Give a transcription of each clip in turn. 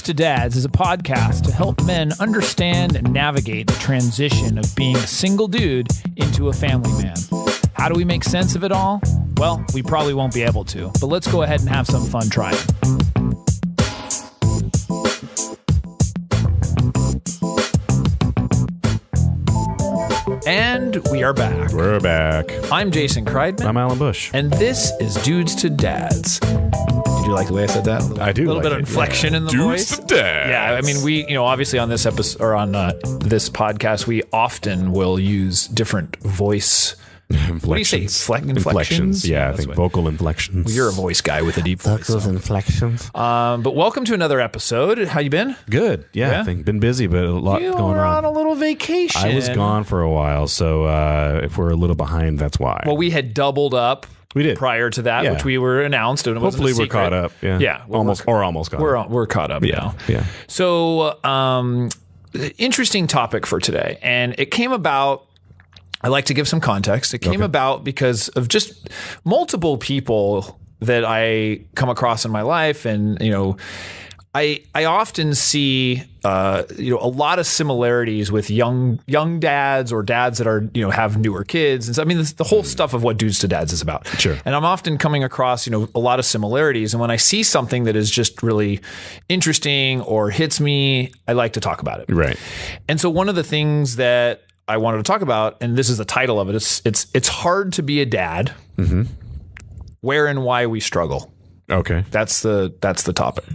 to Dads is a podcast to help men understand and navigate the transition of being a single dude into a family man. How do we make sense of it all? Well, we probably won't be able to, but let's go ahead and have some fun trying. And we are back. We're back. I'm Jason Kreidman. I'm Alan Bush. And this is Dudes to Dads. Did you like the way I said that? I do. A little like bit of inflection in the voice. Dudes to Dads. Yeah, I mean, we, obviously on this episode or on this podcast, we often will use different voice. What do you say? Inflections? Yeah, I think vocal inflections. Well, you're a voice guy with a deep voice. Vocals inflections. But welcome to another episode. How you been? Good. Yeah, I think been busy, but a lot You going were on. on a little vacation. I was gone for a while, so if we're a little behind, that's why. Well, we had doubled up. We did prior to that, which we were announced. And it hopefully wasn't a we're secret. caught up. Yeah, well, almost caught up. We're caught up now. Yeah. So, interesting topic for today, and it came about. I like to give some context. It came about because of just multiple people that I come across in my life, and I often see a lot of similarities with young dads or dads that are have newer kids, and so, I mean the whole stuff of what Dudes to Dads is about. Sure. And I'm often coming across a lot of similarities, and when I see something that is just really interesting or hits me, I like to talk about it. Right. And so one of the things that I wanted to talk about, and this is the title of it, it's hard to be a dad. Mm-hmm. Where and why we struggle. Okay. That's the topic.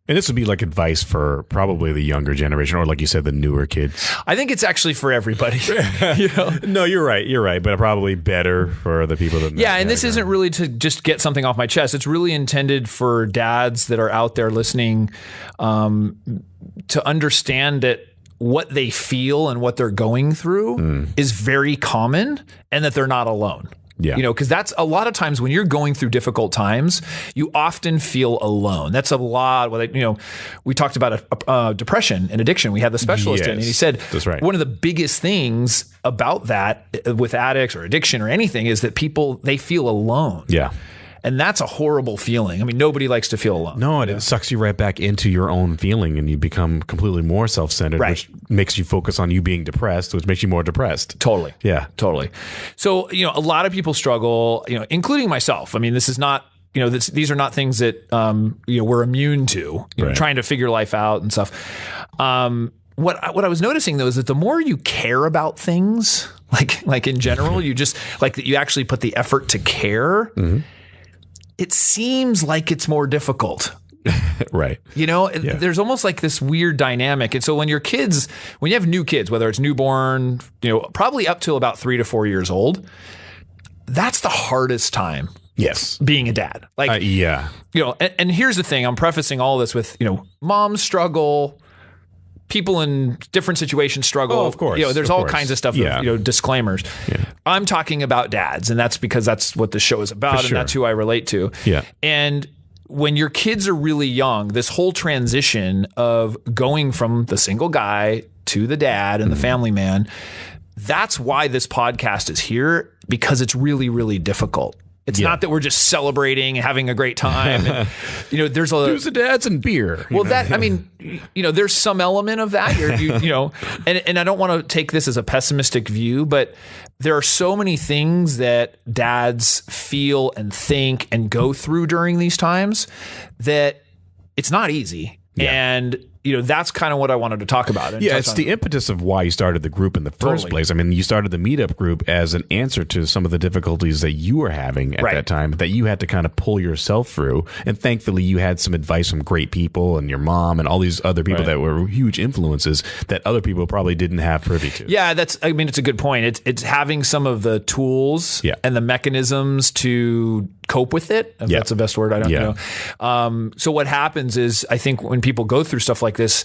And this would be like advice for probably the younger generation, or like you said, the newer kids. I think it's actually for everybody. No, you're right. But probably better for the people that. Yeah, and this isn't really to just get something off my chest. It's really intended for dads that are out there listening to understand that what they feel and what they're going through is very common, and that they're not alone. Yeah. Because that's a lot of times when you're going through difficult times, you often feel alone. That's a lot. We talked about depression and addiction. We had the specialist in, and he said, that's right. One of the biggest things about that with addicts or addiction or anything is that they feel alone. Yeah. And that's a horrible feeling. I mean, nobody likes to feel alone. No, it sucks you right back into your own feeling, and you become completely more self-centered, which makes you focus on you being depressed, which makes you more depressed. Totally. Yeah. Totally. So, a lot of people struggle, including myself. I mean, this is not, these are not things that, we're immune to, trying to figure life out and stuff. What I was noticing, though, is that the more you care about things, like in general, you just like that you actually put the effort to care. Mm-hmm. It seems like it's more difficult. Right. There's almost like this weird dynamic. And so when you have new kids, whether it's newborn, probably up to about 3 to 4 years old, that's the hardest time. Yes. Being a dad. Yeah. And here's the thing, I'm prefacing all this with, moms struggle, people in different situations struggle. Oh, of course. There's all kinds of stuff, disclaimers. Yeah. I'm talking about dads, and that's because that's what the show is about, and that's who I relate to. Yeah. And when your kids are really young, this whole transition of going from the single guy to the dad and the family man, that's why this podcast is here, because it's really, really difficult. It's not that we're just celebrating and having a great time. And, there's Dudes to Dads and beer. Well, there's some element of that. And I don't want to take this as a pessimistic view, but there are so many things that dads feel and think and go through during these times that it's not easy. Yeah. And that's kind of what I wanted to talk about. Yeah, it's the impetus of why you started the group in the first place. I mean, you started the Meetup Group as an answer to some of the difficulties that you were having at that time that you had to kind of pull yourself through. And thankfully, you had some advice from great people and your mom and all these other people that were huge influences that other people probably didn't have privy to. Yeah, it's a good point. It's having some of the tools and the mechanisms to cope with it. If that's the best word. I don't know. So what happens is, I think when people go through stuff like this,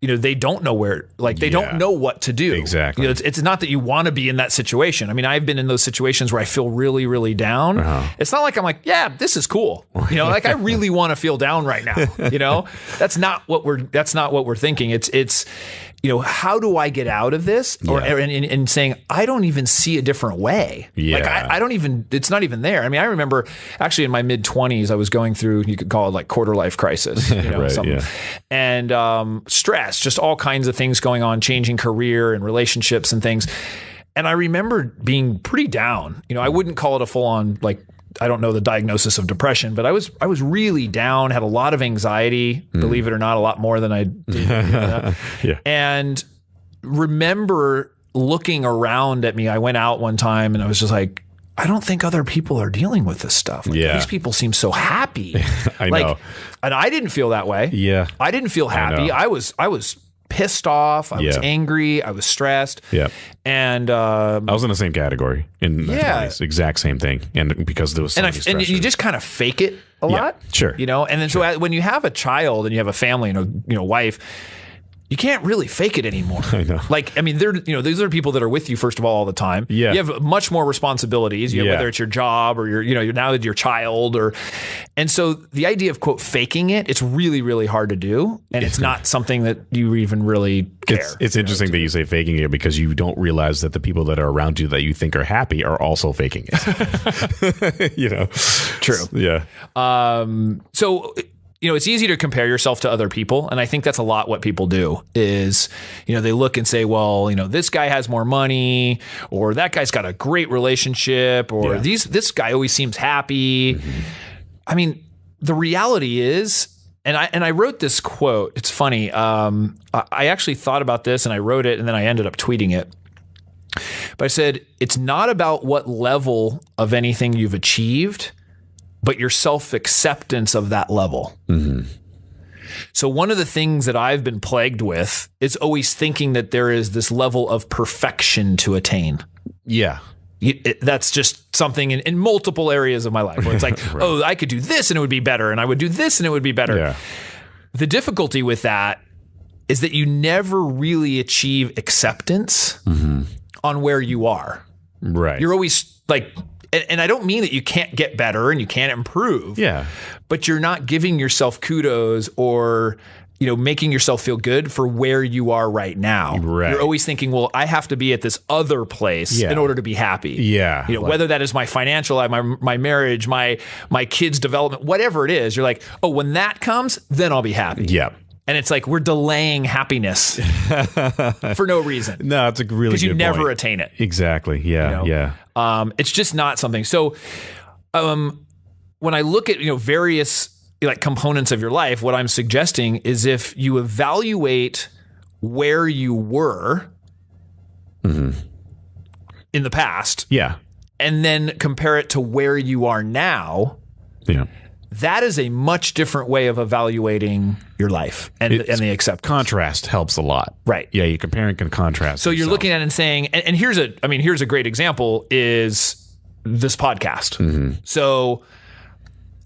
they don't know where, they don't know what to do. Exactly. It's not that you want to be in that situation. I mean, I've been in those situations where I feel really, really down. It's not like I'm like, yeah, this is cool. I really want to feel down right now. That's not what we're thinking. It's how do I get out of this? Or and saying, I don't even see a different way. Yeah. Like I don't even, it's not even there. I mean, I remember actually in my mid 20s, I was going through, you could call it like quarter life crisis, Right, and stress, just all kinds of things going on, changing career and relationships and things. And I remember being pretty down. I wouldn't call it a full on, like, I don't know the diagnosis of depression, but I was really down, had a lot of anxiety, believe it or not, a lot more than I did. Yeah. And remember looking around at me. I went out one time and I was just like, I don't think other people are dealing with this stuff. Like, these people seem so happy. I know. And I didn't feel that way. Yeah. I didn't feel happy. I was pissed off. I was angry. I was stressed. Yeah. And I was in the same category in the 20s, exact same thing. And because there was so many and you just kind of fake it a lot. Sure. And then so when you have a child and you have a family and a wife, you can't really fake it anymore. I know. Like, I mean, these are people that are with you, first of all the time. Yeah. You have much more responsibilities, whether it's your job or you're now your child and so the idea of, quote, faking it's really, really hard to do. And it's not something that you even really care. It's interesting that you say faking it because you don't realize that the people that are around you that you think are happy are also faking it. True. Yeah. So, it's easy to compare yourself to other people. And I think that's a lot what people do is, they look and say, well, this guy has more money, or that guy's got a great relationship, or this guy always seems happy. Mm-hmm. I mean, the reality is, and I wrote this quote. It's funny. I actually thought about this and I wrote it and then I ended up tweeting it. But I said, it's not about what level of anything you've achieved, but your self-acceptance of that level. Mm-hmm. So one of the things that I've been plagued with is always thinking that there is this level of perfection to attain. Yeah. That's just something in multiple areas of my life where it's like, right. Oh, I could do this and it would be better. And I would do this and it would be better. Yeah. The difficulty with that is that you never really achieve acceptance on where you are. Right. You're always like... And I don't mean that you can't get better and you can't improve. Yeah. But you're not giving yourself kudos or, making yourself feel good for where you are right now. Right. You're always thinking, well, I have to be at this other place in order to be happy. Yeah. Whether that is my financial life, my marriage, my kids' development, whatever it is, you're like, oh, when that comes, then I'll be happy. Yeah. And it's like we're delaying happiness for no reason. No, it's a really good point. Because you never attain it. Exactly. Yeah. Yeah. It's just not something. So when I look at various components of your life, what I'm suggesting is if you evaluate where you were in the past, and then compare it to where you are now, that is a much different way of evaluating your life and the acceptance. Contrast helps a lot. Right. Yeah, you compare and can contrast. So you're looking at it and saying, and here's a great example is this podcast. Mm-hmm. So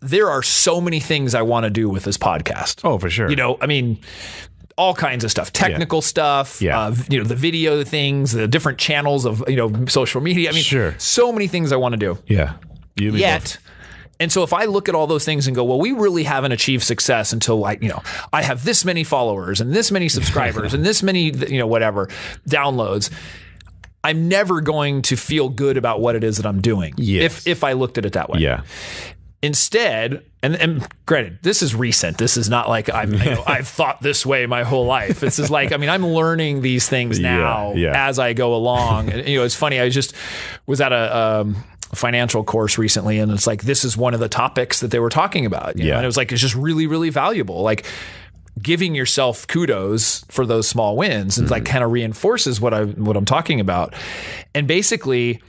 there are so many things I want to do with this podcast. Oh, for sure. All kinds of stuff, technical stuff, the video things, the different channels of, social media. So many things I want to do. Yeah. And so if I look at all those things and go, well, we really haven't achieved success until I have this many followers and this many subscribers and this many, whatever downloads, I'm never going to feel good about what it is that I'm doing. Yes. If I looked at it that way. Yeah. Instead, and granted, this is recent. This is not like I've thought this way my whole life. This is like, I'm learning these things now as I go along. And, it's funny. I just was at a financial course recently, and it's like, this is one of the topics that they were talking about. And it was like, it's just really, really valuable. Like giving yourself kudos for those small wins. It's like kind of reinforces what I'm talking about. And basically,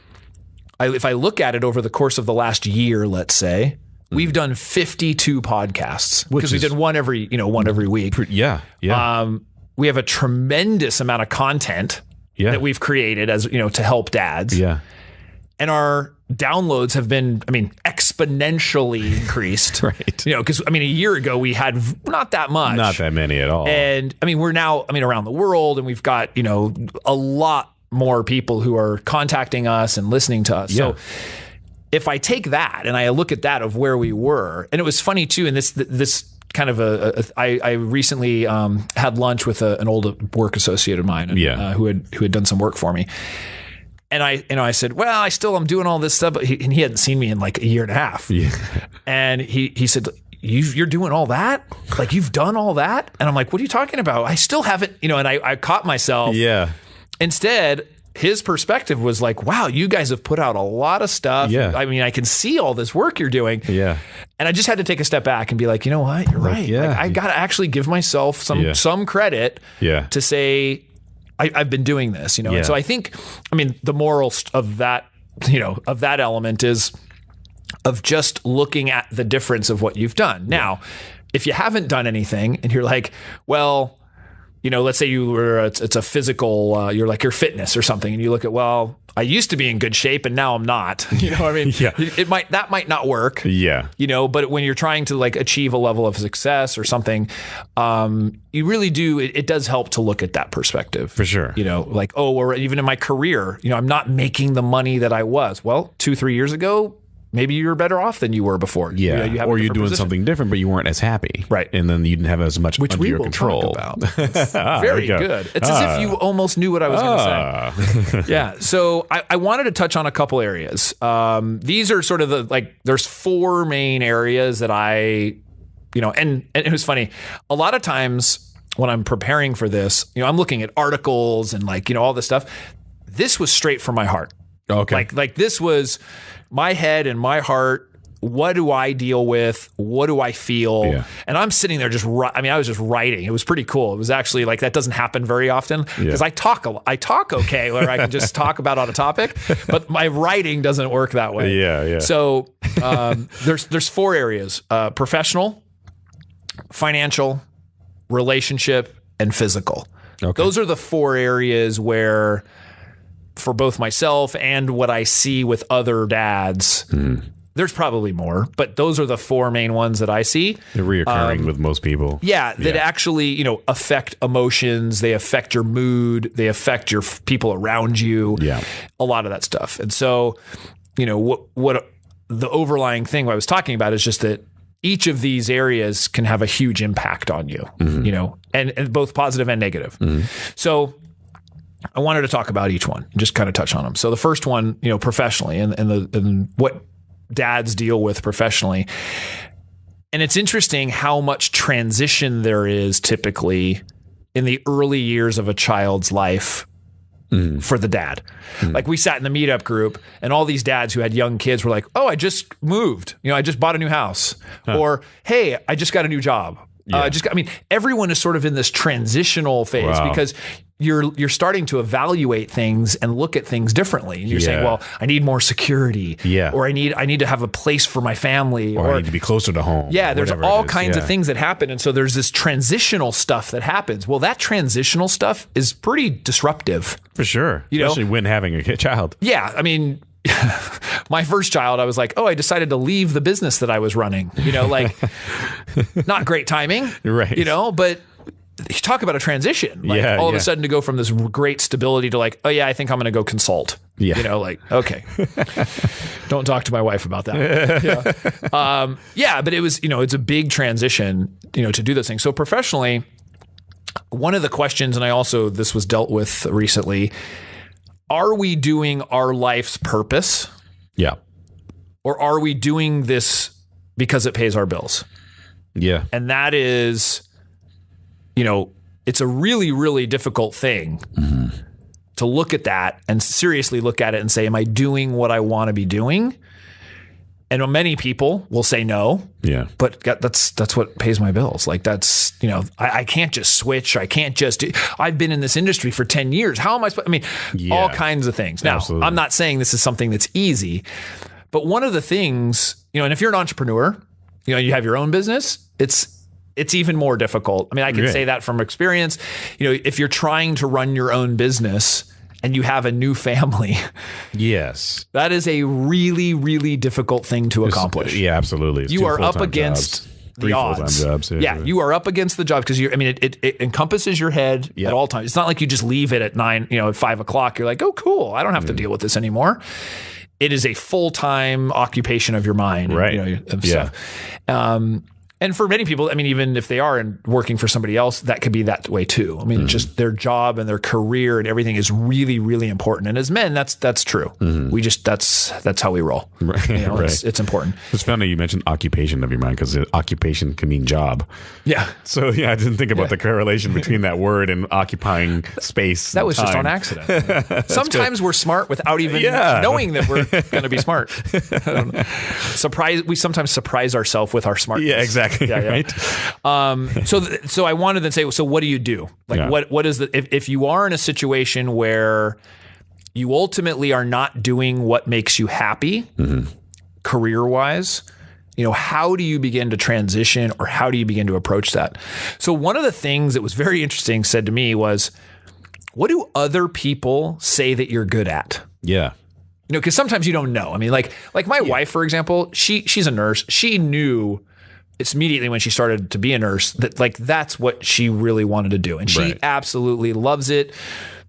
if I look at it over the course of the last year, let's say, we've done 52 podcasts because we did one every week. Yeah. Yeah. We have a tremendous amount of content that we've created as, to help dads. Yeah. And our downloads have been, exponentially increased. Right. Because, a year ago we had not that much. Not that many at all. And, we're now, around the world, and we've got, a lot more people who are contacting us and listening to us. Yeah. So if I take that and I look at that of where we were, and it was funny too, and this kind of I recently had lunch with an old work associate of mine who had done some work for me. And I said, well, I'm doing all this stuff, but he hadn't seen me in like a year and a half. Yeah. And he said, you're doing all that? Like, you've done all that? And I'm like, what are you talking about? I still haven't, and I caught myself. Yeah. Instead, his perspective was like, wow, you guys have put out a lot of stuff. Yeah. I mean, I can see all this work you're doing. Yeah. And I just had to take a step back and be like, you know what? You're right. Yeah. Like, I got to actually give myself some credit to say, I've been doing this, Yeah. And so I think, the moral of that, of that element is of just looking at the difference of what you've done. Now, if you haven't done anything and you're like, well, let's say you were, it's a physical, you're like your fitness or something, and you look at, well, I used to be in good shape and now I'm not. That might not work. Yeah. But when you're trying to like achieve a level of success or something, you really do. It does help to look at that perspective for sure. Like, or even in my career, I'm not making the money that I was. Well, 2-3 years ago, maybe you were better off than you were before. Yeah. You have or you're doing something different, but you weren't as happy. Right. And then you didn't have as much under your control. Talk about. Very good. It's as if you almost knew what I was going to say. Yeah. So I wanted to touch on a couple areas. These are sort of there's 4 main areas that and it was funny. A lot of times when I'm preparing for this, I'm looking at articles and all this stuff. This was straight from my heart. Okay. Like this was my head and my heart. What do I deal with? What do I feel? Yeah. And I'm sitting there I was just writing. It was pretty cool. It was actually that doesn't happen very often because I talk okay, where I can just talk about on a topic, but my writing doesn't work that way. Yeah. So there's 4 areas: professional, financial, relationship, and physical. Okay. Those are the 4 areas where, for both myself and what I see with other dads, there's probably more, but those are the 4 main ones that I see. They're reoccurring with most people. Yeah, that actually, affect emotions. They affect your mood. They affect your people around you. Yeah, a lot of that stuff. And so, what the overlying thing I was talking about is just that each of these areas can have a huge impact on you, and both positive and negative. So I wanted to talk about each one, just kind of touch on them. So the first one, professionally, and what dads deal with professionally. And it's interesting how much transition there is typically in the early years of a child's life for the dad. Like, we sat in the Meetup Group and all these dads who had young kids were like, oh, I just moved. I just bought a new house. Or, hey, I just got a new job. Yeah. Everyone is sort of in this transitional phase because you're starting to evaluate things and look at things differently. And you're saying, well, I need more security. Yeah. Or I need to have a place for my family. Or I need to be closer to home. Yeah. There's all kinds of things that happen. And so there's this transitional stuff that happens. Well, that transitional stuff is pretty disruptive. For sure. Especially when having a child. Yeah. My first child, I was like, oh, I decided to leave the business that I was running, not great timing, right? But you talk about a transition, all of a sudden to go from this great stability to like, oh yeah, I think I'm going to go consult. Yeah. Okay. Don't talk to my wife about that. But it was, it's a big transition, to do those things. So professionally, one of the questions, and this was dealt with recently, are we doing our life's purpose? Yeah. Or are we doing this because it pays our bills? Yeah. And that is, it's a really, really difficult thing to look at that and seriously look at it and say, am I doing what I want to be doing? And many people will say no. Yeah. But that's what pays my bills. Like, that's, I can't just switch. I can't just I've been in this industry for 10 years. How am I supposed, all kinds of things. Now, absolutely. I'm not saying this is something that's easy, but one of the things, and if you're an entrepreneur, you have your own business, it's even more difficult. I can say that from experience. If you're trying to run your own business and you have a new family, yes, that is a really, really difficult thing to accomplish. Yeah, absolutely. It's you are up against the odds. Jobs, yeah, you are up against the job because it encompasses your head at all times. It's not like you just leave it at 9, at 5 o'clock. You're like, oh, cool, I don't have to deal with this anymore. It is a full-time occupation of your mind, right? And And for many people, I mean, even if they are working for somebody else, that could be that way too. I mean, just their job and their career and everything is really, really important. And as men, that's true. We just, that's how we roll. Right. You know, Right. It's important. It's funny you mentioned occupation of your mind, because occupation can mean job. Yeah. So yeah, I didn't think about the correlation between that word and occupying space. That was just time. on accident. Sometimes we're smart without even knowing that we're going to be smart. We sometimes surprise ourselves with our smartness. Yeah, exactly. Yeah, yeah. Right. So I wanted to say, so what do you do? Like, what is if you are in a situation where you ultimately are not doing what makes you happy, career-wise, you know, how do you begin to transition, or how do you begin to approach that? So one of the things that was very interesting said to me was, what do other people say that you're good at? Yeah. You know, because sometimes you don't know. I mean, like my wife, for example, she's a nurse. She knew it's immediately when she started to be a nurse that like that's what she really wanted to do, and she absolutely loves it.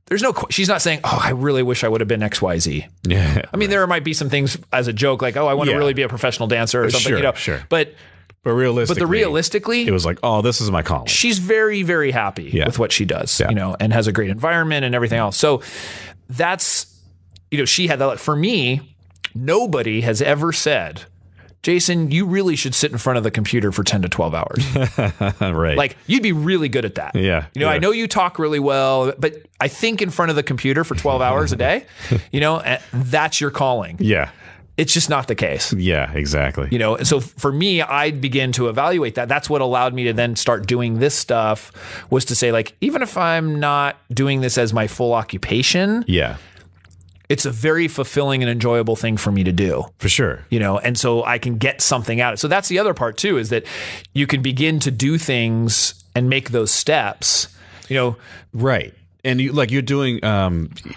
There's she's not saying, oh, I really wish I would have been XYZ. Yeah. I mean, there might be some things as a joke, like, oh, I want to really be a professional dancer or something, sure, you know. Sure. But realistically, it was like, oh, this is my calling. She's very, very happy with what she does, you know, and has a great environment and everything else. So that's, you know, she had that. For me, nobody has ever said, Jason, you really should sit in front of the computer for 10 to 12 hours. Right. Like, you'd be really good at that. Yeah. You know, I know you talk really well, but I think in front of the computer for 12 hours a day, you know, that's your calling. Yeah. It's just not the case. Yeah, exactly. You know, so for me, I began to evaluate that. That's what allowed me to then start doing this stuff, was to say, like, even if I'm not doing this as my full occupation, it's a very fulfilling and enjoyable thing for me to do. For sure. You know, and so I can get something out of it. So that's the other part too, is that you can begin to do things and make those steps, you know. Right. And you're doing,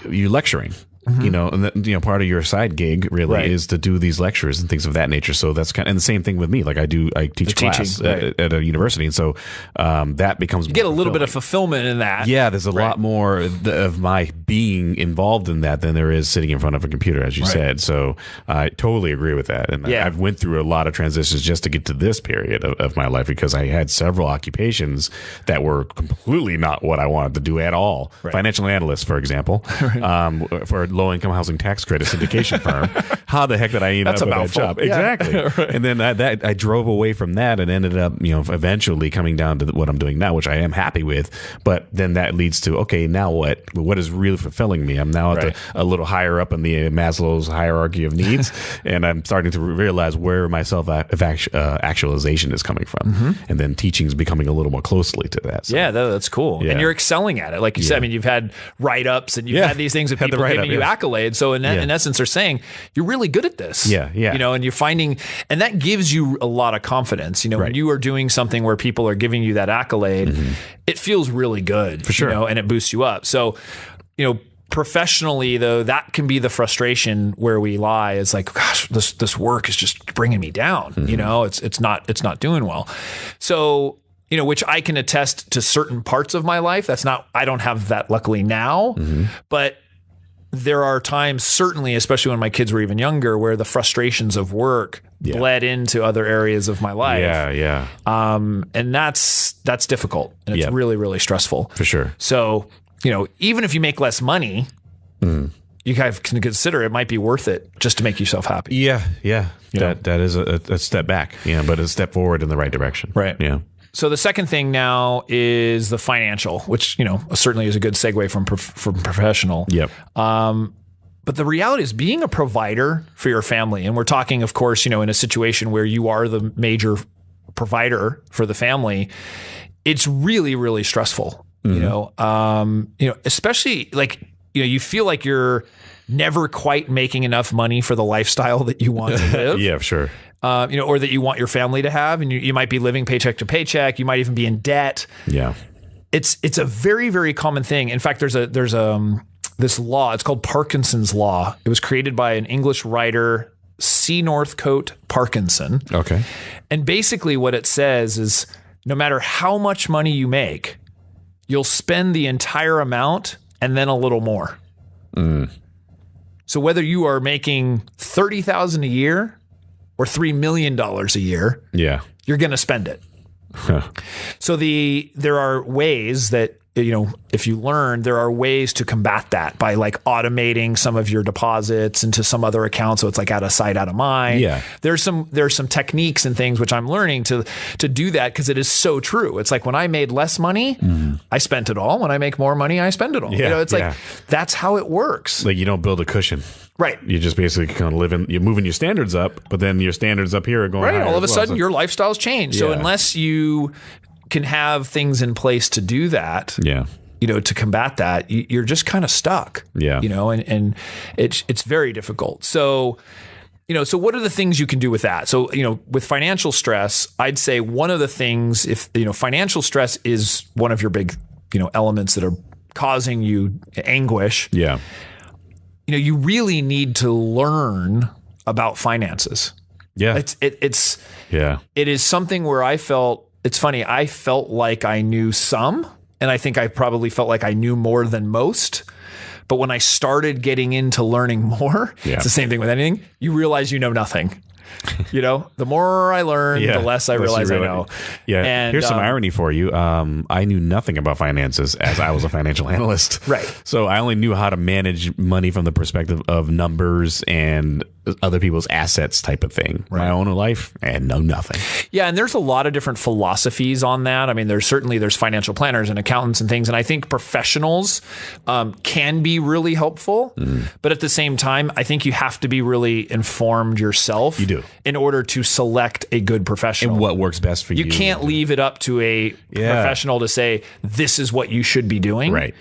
you're lecturing. You know, and you know, part of your side gig really is to do these lectures and things of that nature. So that's and the same thing with me. Like I teach class at a university, and so that becomes you get a little bit of fulfillment in that. Yeah, there's a lot more of my being involved in that than there is sitting in front of a computer, as you said. So I totally agree with that. And I've went through a lot of transitions just to get to this period of my life, because I had several occupations that were completely not what I wanted to do at all. Financial analyst, for example, for low-income housing tax credit syndication firm. How the heck did I end up with that job? Exactly. And then I drove away from that and ended up, you know, eventually coming down to what I'm doing now, which I am happy with. But then that leads to, okay, now what? What is really fulfilling me? I'm now at a little higher up in the Maslow's hierarchy of needs, and I'm starting to realize where my self-actualization is coming from. And then teaching is becoming a little more closely to that. So. Yeah, that's cool. And you're excelling at it. Like you said, I mean, you've had write-ups and you've had these things that people giving you accolades. So in essence, they're saying you're really good at this. Yeah. You know, and you're finding, and that gives you a lot of confidence. You know, when you are doing something where people are giving you that accolade, it feels really good. For sure. You know, and it boosts you up. So, you know, professionally though, that can be the frustration where we lie. Is like, gosh, this work is just bringing me down. You know, it's not doing well. So, you know, which I can attest to certain parts of my life. I don't have that luckily now, but there are times, certainly, especially when my kids were even younger, where the frustrations of work bled into other areas of my life. And that's difficult, and it's really, really stressful. For sure. So, you know, even if you make less money, you kind of can consider it might be worth it just to make yourself happy. Yeah. That is a step back, but a step forward in the right direction. Right. Yeah. So the second thing now is the financial, which, you know, certainly is a good segue from professional. Yep. But the reality is being a provider for your family, and we're talking, of course, you know, in a situation where you are the major provider for the family, it's really, really stressful. You know, especially like, you know, you feel like you're never quite making enough money for the lifestyle that you want to live. Yeah, sure. You know, or that you want your family to have, and you might be living paycheck to paycheck. You might even be in debt. Yeah, it's a very, very common thing. In fact, there's this law. It's called Parkinson's Law. It was created by an English writer, C. Northcote Parkinson. Okay, and basically what it says is, no matter how much money you make, you'll spend the entire amount and then a little more. So whether you are making $30,000 a year or $3 million a year, you're going to spend it. So there are ways that, if you learn, there are ways to combat that by like automating some of your deposits into some other account. So it's like out of sight, out of mind. Yeah. There's some techniques and things which I'm learning to do that, because it is so true. It's like when I made less money, I spent it all. When I make more money, I spend it all. Yeah, it's like, that's how it works. Like you don't build a cushion. Right. You just basically kind of you're moving your standards up, but then your standards up here are going right. higher All of a as well. sudden your lifestyle's changed. So unless you can have things in place to do that, to combat that, you're just kind of stuck. Yeah. And it's very difficult. So, so what are the things you can do with that? So, with financial stress, I'd say one of the things, if, financial stress is one of your big, elements that are causing you anguish. Yeah. You really need to learn about finances. Yeah. It is something where it's funny. I felt like I knew some, and I think I probably felt like I knew more than most. But when I started getting into learning more, it's the same thing with anything. You realize you know nothing. The more I learn, the less I realize I know. Yeah. And here's some irony for you. I knew nothing about finances as I was a financial analyst. Right. So I only knew how to manage money from the perspective of numbers and other people's assets type of thing. Right. My own life, and know nothing. Yeah. And there's a lot of different philosophies on that. I mean, there's financial planners and accountants and things. And I think professionals can be really helpful. But at the same time, I think you have to be really informed yourself. You do. In order to select a good professional. And what works best for you. You can't leave it up to a professional to say, this is what you should be doing. Right.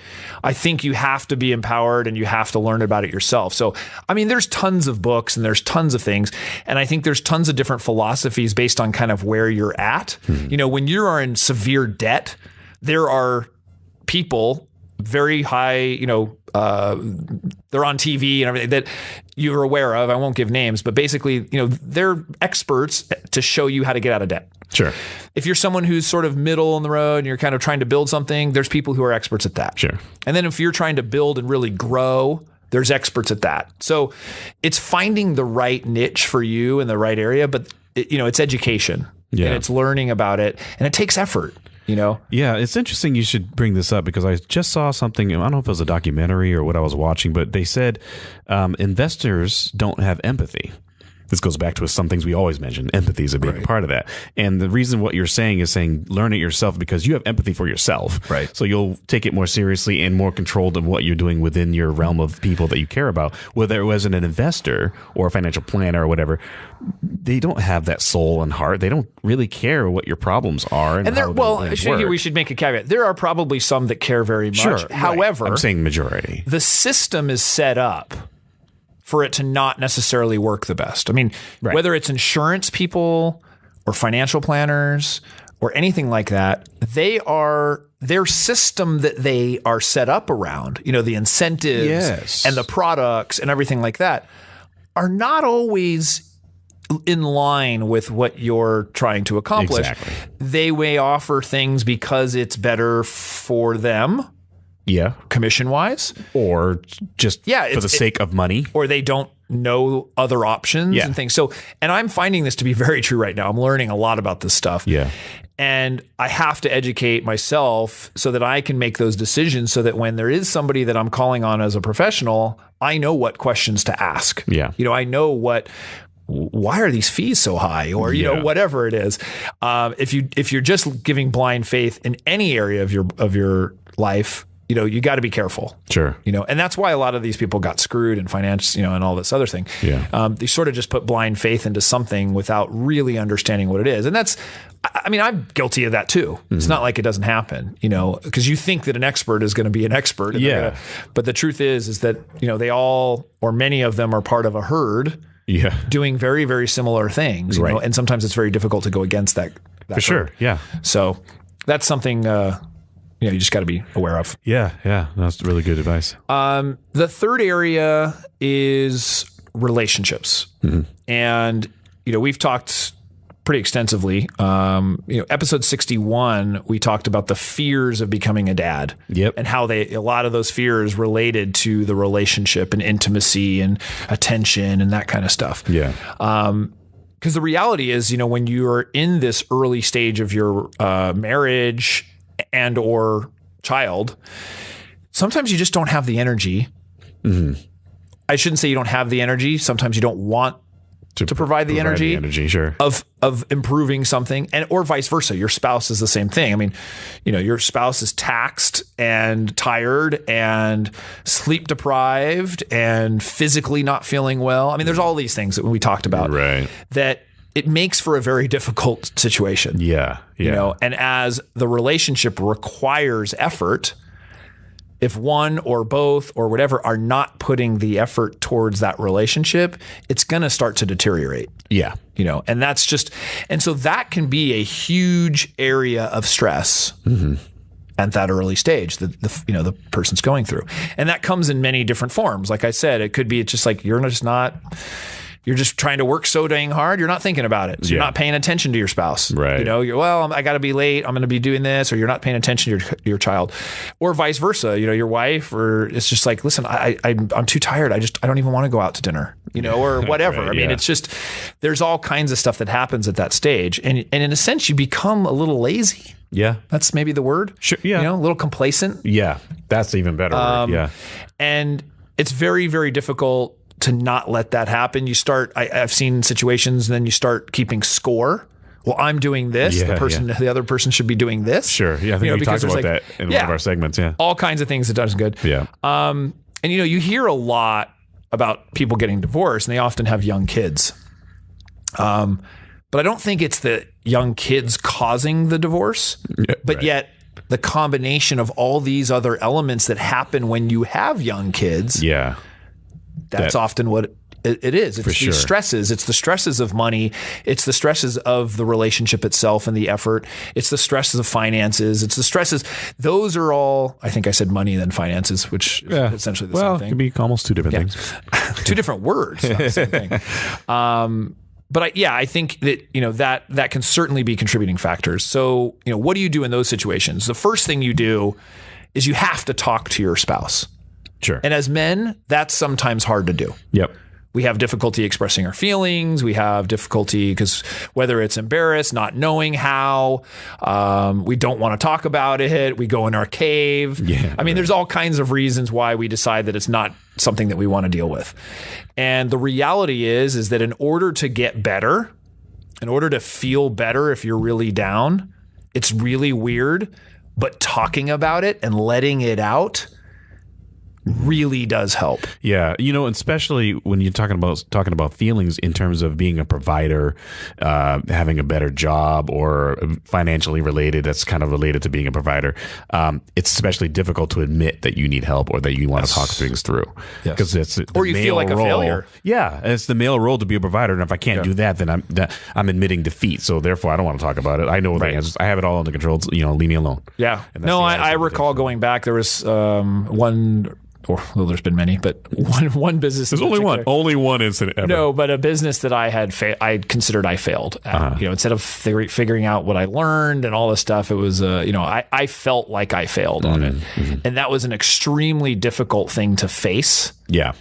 I think you have to be empowered and you have to learn about it yourself. So, I mean, there's tons of books and there's tons of things. And I think there's tons of different philosophies based on kind of where you're at. When you are in severe debt, there are people very high, they're on TV and everything that you're aware of. I won't give names, but basically, they're experts to show you how to get out of debt. Sure. If you're someone who's sort of middle in the road and you're kind of trying to build something, there's people who are experts at that. Sure. And then if you're trying to build and really grow, there's experts at that. So it's finding the right niche for you in the right area, but it's education and it's learning about it, and it takes effort. Yeah, it's interesting you should bring this up, because I just saw something, I don't know if it was a documentary or what I was watching, but they said investors don't have empathy. This goes back to some things we always mention. Empathy is a big part of that. And the reason what you're saying is learn it yourself, because you have empathy for yourself. Right. So you'll take it more seriously and more controlled of what you're doing within your realm of people that you care about. Whether it was an investor or a financial planner or whatever, they don't have that soul and heart. They don't really care what your problems are. And we should make a caveat. There are probably some that care very much. Sure. However, I'm saying majority. The system is set up for it to not necessarily work the best. I mean, whether it's insurance people or financial planners or anything like that, their system that they are set up around, the incentives and the products and everything like that, are not always in line with what you're trying to accomplish. Exactly. They may offer things because it's better for them. Yeah. Commission wise, or just for the sake of money, or they don't know other options and things. So, and I'm finding this to be very true right now. I'm learning a lot about this stuff. Yeah. And I have to educate myself so that I can make those decisions, so that when there is somebody that I'm calling on as a professional, I know what questions to ask. Yeah. I know why are these fees so high, or whatever it is. If you're just giving blind faith in any area of your life, you got to be careful. Sure. And that's why a lot of these people got screwed in finance, and all this other thing. Yeah. They sort of just put blind faith into something without really understanding what it is. And I'm guilty of that too. Mm-hmm. It's not like it doesn't happen, because you think that an expert is going to be an expert. But the truth is that, they all, or many of them, are part of a herd doing very, very similar things, you know? And sometimes it's very difficult to go against that For herd. sure. Yeah. So that's something, you just got to be aware of. Yeah. That's really good advice. The third area is relationships. Mm-hmm. And, we've talked pretty extensively. Episode 61, we talked about the fears of becoming a dad. Yep. And how a lot of those fears related to the relationship and intimacy and attention and that kind of stuff. Yeah. because the reality is, when you're in this early stage of your marriage and or child, sometimes you just don't have the energy. Mm-hmm. I shouldn't say you don't have the energy. Sometimes you don't want to provide the energy sure. of improving something, and or vice versa. Your spouse is the same thing. I mean, your spouse is taxed and tired and sleep deprived and physically not feeling well. I mean, there's all these things that we talked about, right, that it makes for a very difficult situation. Yeah. And as the relationship requires effort, if one or both or whatever are not putting the effort towards that relationship, it's going to start to deteriorate. Yeah. And that's just, and so that can be a huge area of stress at that early stage that the person's going through. And that comes in many different forms. Like I said, it could be just like, you're just trying to work so dang hard, you're not thinking about it. So you're not paying attention to your spouse. Right. I got to be late, I'm going to be doing this, or you're not paying attention to your child. Or vice versa, your wife, or it's just like, listen, I'm too tired. I don't even want to go out to dinner, or whatever. Right, I mean, it's just, there's all kinds of stuff that happens at that stage. And in a sense, you become a little lazy. Yeah. That's maybe the word. Sure. Yeah. A little complacent. Yeah. That's even better word. Yeah. And it's very, very difficult to not let that happen. You start, I've seen situations, and then you start keeping score. Well, I'm doing this. The other person should be doing this. Sure. Yeah. I think we talked about that in one of our segments. Yeah. All kinds of things that doesn't good. Yeah. And you hear a lot about people getting divorced, and they often have young kids. But I don't think it's the young kids causing the divorce, but yet the combination of all these other elements that happen when you have young kids. Yeah. That's often what it is. It's these stresses. It's the stresses of money. It's the stresses of the relationship itself and the effort. It's the stresses of finances. It's the stresses. Those are all, I think I said money then finances, which is essentially the same thing. It could be almost two different things. Two different words, not the same thing. But I think that that can certainly be contributing factors. So, what do you do in those situations? The first thing you do is you have to talk to your spouse. Sure. And as men, that's sometimes hard to do. Yep. We have difficulty expressing our feelings. We have difficulty because whether it's embarrassed, not knowing how, we don't want to talk about it. We go in our cave. Yeah, I mean, there's all kinds of reasons why we decide that it's not something that we want to deal with. And the reality is that in order to get better, in order to feel better if you're really down, it's really weird, but talking about it and letting it out really does help. Yeah, especially when you're talking about feelings in terms of being a provider, having a better job, or financially related. That's kind of related to being a provider. It's especially difficult to admit that you need help or that you want to talk things through, because it's or you feel like a failure. Yeah, it's the male role to be a provider, and if I can't do that, then I'm admitting defeat. So therefore, I don't want to talk about it. I know the answers. I have it all under control. Leave me alone. Yeah. No, I recall going back. There was one. Well, there's been many, but one business. There's only one incident ever. No, but a business that I had I considered I failed at. Instead of figuring out what I learned and all this stuff, it was I felt like I failed on it, and that was an extremely difficult thing to face. Yeah,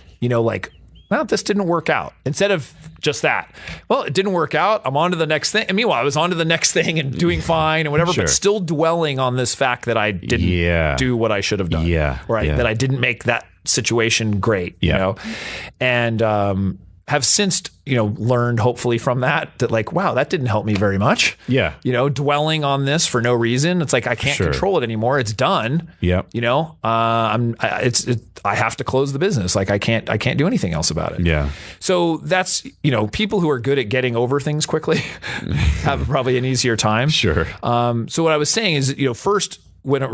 well, this didn't work out. Instead of just that, well, it didn't work out. I'm on to the next thing. And meanwhile, I was on to the next thing and doing fine and whatever, but still dwelling on this fact that I didn't do what I should have done. Yeah. That I didn't make that situation great, and have since, learned hopefully from that wow, that didn't help me very much. Yeah. Dwelling on this for no reason. It's like, I can't control it anymore. It's done. Yeah. I have to close the business. Like I can't do anything else about it. Yeah. So that's, people who are good at getting over things quickly have probably an easier time. Sure. So what I was saying is, first, when it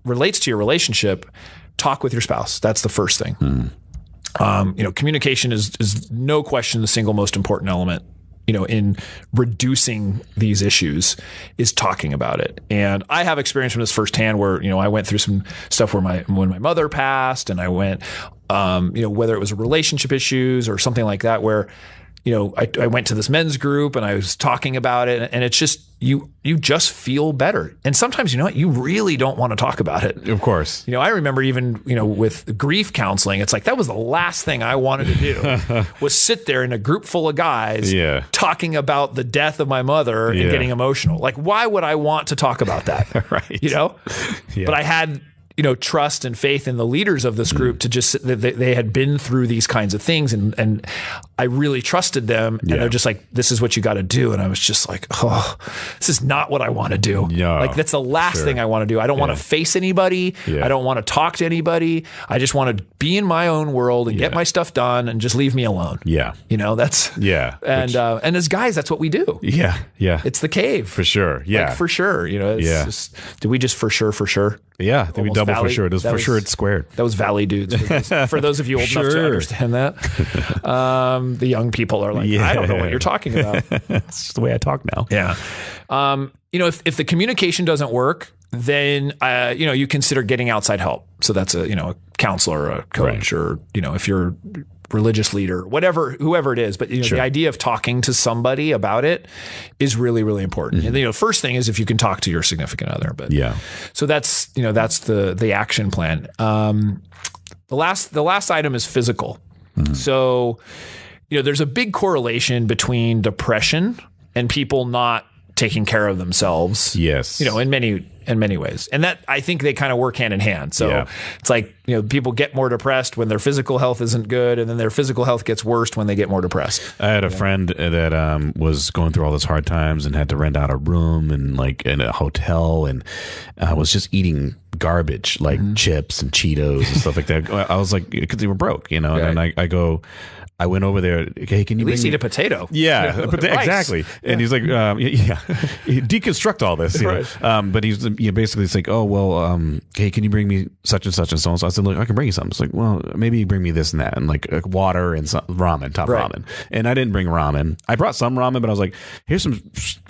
relates to your relationship, talk with your spouse. That's the first thing. Communication is no question the single most important element, in reducing these issues, is talking about it. And I have experience from this firsthand where, I went through some stuff when my mother passed, and I went, whether it was relationship issues or something like that, where I went to this men's group and I was talking about it, and it's just, you just feel better. And sometimes, you really don't want to talk about it. Of course. I remember even, with grief counseling, it's like, that was the last thing I wanted to do was sit there in a group full of guys talking about the death of my mother and getting emotional. Like, why would I want to talk about that? Right. But I had, trust and faith in the leaders of this group to just, they had been through these kinds of things, and I really trusted them, and they're just like, this is what you got to do. And I was just like, oh, this is not what I want to do. Like, that's the last thing I want to do. I don't want to face anybody. I don't want to talk to anybody. I just want to be in my own world and get my stuff done and just leave me alone. That's, and as guys, that's what we do. It's the cave. For sure. Like, for sure. It's just, did we just for sure? Yeah, I think we double Valley, for sure. It was for sure it's squared. That was Valley dudes. For those of you old enough to understand that. The young people are like, I don't know what you're talking about. It's just the way I talk now. Yeah. If the communication doesn't work, then you consider getting outside help. So that's a counselor, or a coach, or if you're religious leader, whoever it is. But the idea of talking to somebody about it is really, really important. And first thing is if you can talk to your significant other. But so that's the action plan. The last item is physical. So there's a big correlation between depression and people not taking care of themselves. Yes. In many ways. And that, I think they kind of work hand in hand. So it's like, people get more depressed when their physical health isn't good, and then their physical health gets worse when they get more depressed. I had a friend that was going through all those hard times and had to rent out a room and like in a hotel, and was just eating garbage like chips and Cheetos and stuff like that. I was like, because they were broke, and then I went over there. Hey, can you at least eat a potato? Yeah, exactly. And he's like, deconstruct all this. But he's basically it's like, oh well, hey, can you bring me such and such and so on? So I said, look, I can bring you something. It's like, well, maybe you bring me this and that, and like water and some ramen, ramen. And I didn't bring ramen. I brought some ramen, but I was like, here's some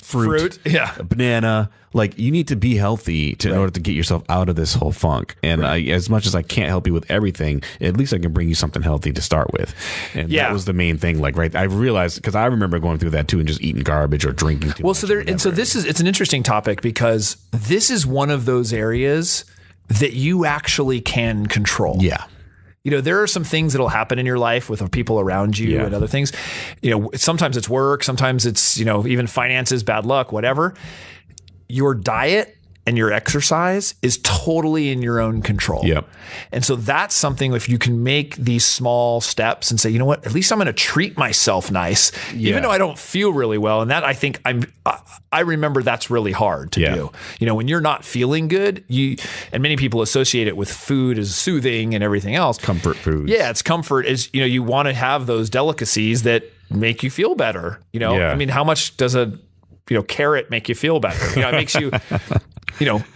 fruit, a banana. Like, you need to be healthy in order to get yourself out of this whole funk. And as much as I can't help you with everything, at least I can bring you something healthy to start with. And that was the main thing. Like, I realized, because I remember going through that too, and just eating garbage or drinking too much. It's an interesting topic, because this is one of those areas that you actually can control. Yeah. There are some things that'll happen in your life with people around you and other things. Sometimes it's work, sometimes it's, even finances, bad luck, whatever. Your diet and your exercise is totally in your own control. Yep. And so that's something, if you can make these small steps and say, you know what, at least I'm going to treat myself nice, even though I don't feel really well. And that, I think I remember that's really hard to do. When you're not feeling good, and many people associate it with food as soothing and everything else. Comfort food. Yeah. It's comfort is, you want to have those delicacies that make you feel better. I mean, how much does a carrot make you feel better? It makes you,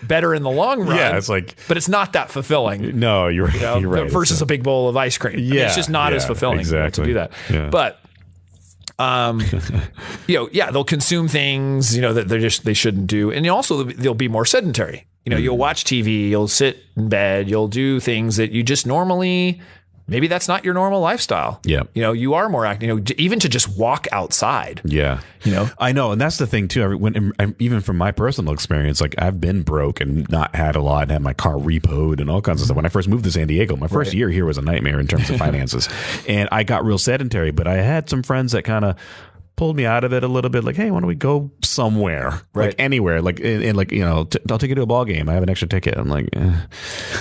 better in the long run. Yeah, it's like, but it's not that fulfilling. No, you're right. Versus a big bowl of ice cream. Yeah, it's just not as fulfilling to do that. Yeah. But, they'll consume things, that they shouldn't do. And also they'll be more sedentary. You'll watch TV, you'll sit in bed, you'll do things that you just normally, maybe that's not your normal lifestyle. Yeah. You are more active, even to just walk outside. Yeah. I know. And that's the thing too. Even from my personal experience, like, I've been broke and not had a lot, and had my car repoed and all kinds of stuff. When I first moved to San Diego, my first year here was a nightmare in terms of finances. And I got real sedentary, but I had some friends that kind of pulled me out of it a little bit. Like, hey, why don't we go somewhere? Like anywhere. Like, and like, I'll take you to a ball game. I have an extra ticket. I'm like,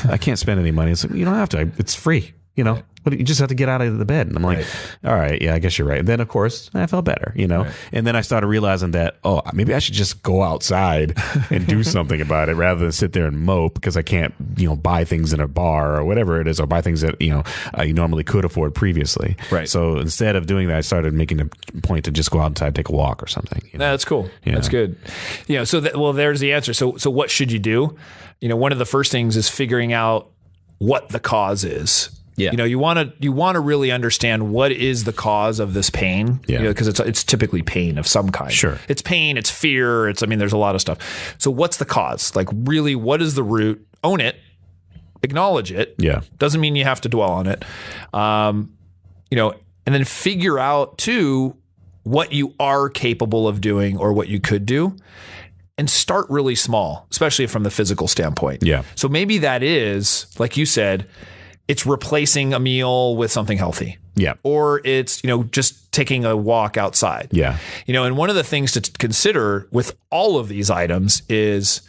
I can't spend any money. It's like, you don't have to. It's free. You just have to get out of the bed. And I'm like, all right, yeah, I guess you're right. And then, of course, I felt better, And then I started realizing that, maybe I should just go outside and do something about it rather than sit there and mope because I can't, buy things in a bar or whatever it is, or buy things that, I normally could afford previously. Right. So instead of doing that, I started making a point to just go outside, take a walk or something. That's cool. That's good. There's the answer. So what should you do? One of the first things is figuring out what the cause is. Yeah. You want to really understand what is the cause of this pain. Yeah. Because it's typically pain of some kind. Sure. It's pain, it's fear, there's a lot of stuff. So what's the cause? Like, really, what is the root? Own it, acknowledge it. Yeah. Doesn't mean you have to dwell on it. And then figure out too, what you are capable of doing or what you could do, and start really small, especially from the physical standpoint. Yeah. So maybe that is, like you said, it's replacing a meal with something healthy. Yeah. Or it's, just taking a walk outside. Yeah. And one of the things to consider with all of these items is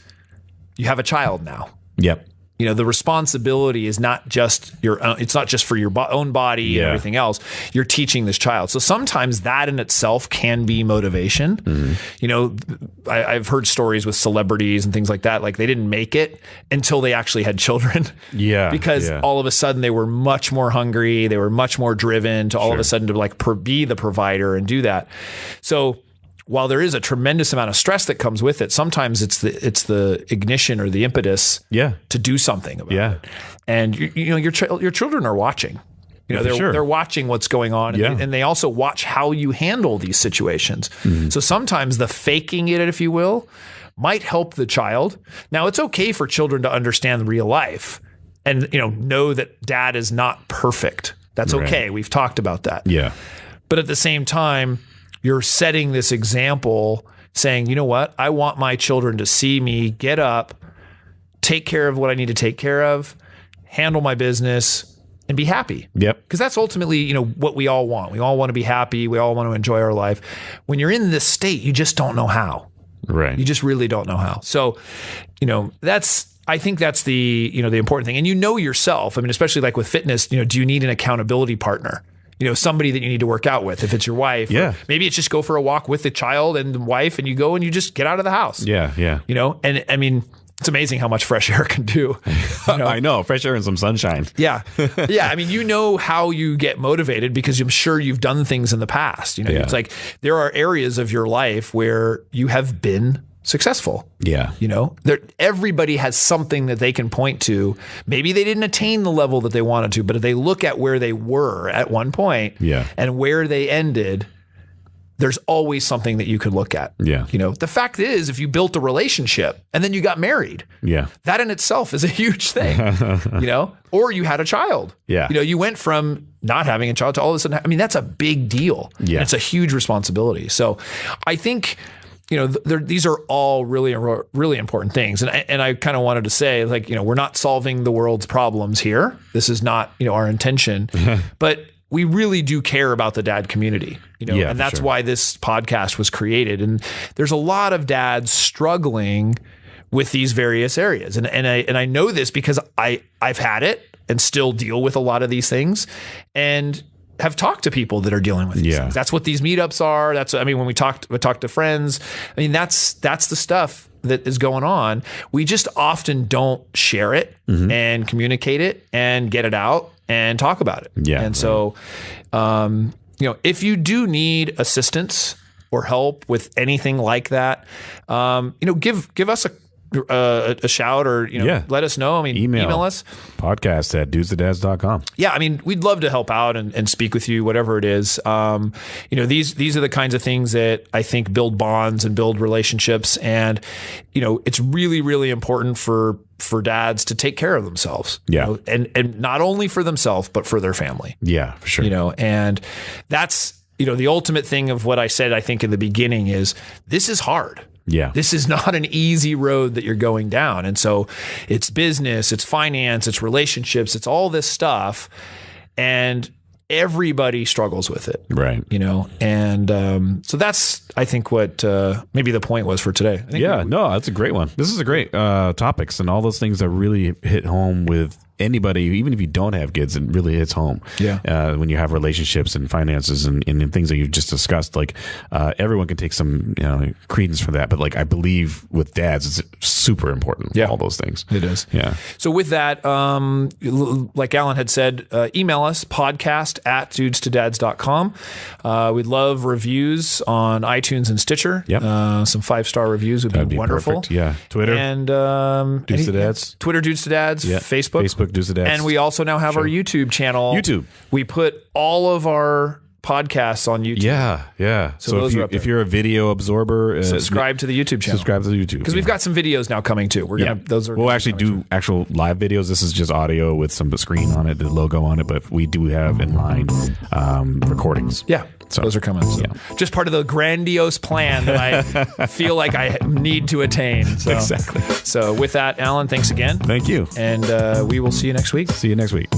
you have a child now. Yep. The responsibility is not just your own, it's not just for your own body and everything else. You're teaching this child. So sometimes that in itself can be motivation. Mm-hmm. I've heard stories with celebrities and things like that. Like they didn't make it until they actually had children. Yeah. Because all of a sudden they were much more hungry. They were much more driven to all of a sudden to be the provider and do that. So while there is a tremendous amount of stress that comes with it, sometimes it's the ignition or the impetus to do something about it. And your children are watching. They're watching what's going on, and they also watch how you handle these situations. Mm-hmm. So sometimes the faking it, if you will, might help the child. Now it's okay for children to understand real life and know that dad is not perfect. That's okay. We've talked about that. Yeah. But at the same time, you're setting this example saying, you know what? I want my children to see me get up, take care of what I need to take care of, handle my business, and be happy. Yep. Because that's ultimately, what we all want. We all want to be happy. We all want to enjoy our life. When you're in this state, you just don't know how. Right. You just really don't know how. So, I think that's the important thing. And yourself. I mean, especially like with fitness, do you need an accountability partner? Somebody that you need to work out with, if it's your wife. Yeah. Maybe it's just go for a walk with the child and the wife and you go and you just get out of the house. Yeah. Yeah. And I mean, it's amazing how much fresh air can do. I know. Fresh air and some sunshine. Yeah. Yeah. I mean, how you get motivated because I'm sure you've done things in the past. It's like there are areas of your life where you have been successful. Yeah. Everybody has something that they can point to. Maybe they didn't attain the level that they wanted to, but if they look at where they were at one point and where they ended, there's always something that you could look at. Yeah. The fact is, if you built a relationship and then you got married, that in itself is a huge thing, or you had a child. Yeah. You went from not having a child to all of a sudden, I mean, that's a big deal. Yeah. And it's a huge responsibility. So I think, these are all really, really important things. And I kind of wanted to say, like, we're not solving the world's problems here. This is not, our intention, but we really do care about the dad community, and that's why this podcast was created. And there's a lot of dads struggling with these various areas. And I know this because I've had it and still deal with a lot of these things and have talked to people that are dealing with these things. That's what these meetups are. When we talk to friends, that's the stuff that is going on. We just often don't share it and communicate it and get it out and talk about it. Yeah. And so, if you do need assistance or help with anything like that, give us a shout or, let us know. I mean, email us. podcast@dudesadads.com. Yeah. I mean, we'd love to help out and speak with you, whatever it is. These are the kinds of things that I think build bonds and build relationships. And, it's really, really important for dads to take care of themselves. Yeah. And not only for themselves, but for their family. Yeah, for sure. And that's, the ultimate thing of what I said, I think in the beginning is this is hard. Yeah. This is not an easy road that you're going down. And so it's business, it's finance, it's relationships, it's all this stuff. And everybody struggles with it. Right. And so that's, I think, what maybe the point was for today. No, that's a great one. This is a great topics and all those things that really hit home with anybody, even if you don't have kids, it really hits home. Yeah. When you have relationships and finances and things that you've just discussed, like everyone can take some credence for that. But like I believe with dads, it's super important. Yeah. All those things. It is. Yeah. So with that, like Alan had said, email us podcast@dudestodads.com. We'd love reviews on iTunes and Stitcher. Yep. Some 5-star reviews would be wonderful. Perfect. Yeah. Twitter. And Dudes to Dads. Twitter Dudes to Dads. Yeah. Facebook Dudes to Dads. And we also now have our YouTube channel. We put all of our podcasts on YouTube. Yeah. So if you're a video absorber, subscribe to the YouTube channel. Subscribe to the YouTube because we've got some videos now coming too. We'll actually do actual live videos. This is just audio with some screen on it, the logo on it, but we do have inline recordings. Yeah. So those are coming. So just part of the grandiose plan that I feel like I need to attain. So, exactly. So with that, Alan, thanks again. Thank you. And we will see you next week. See you next week.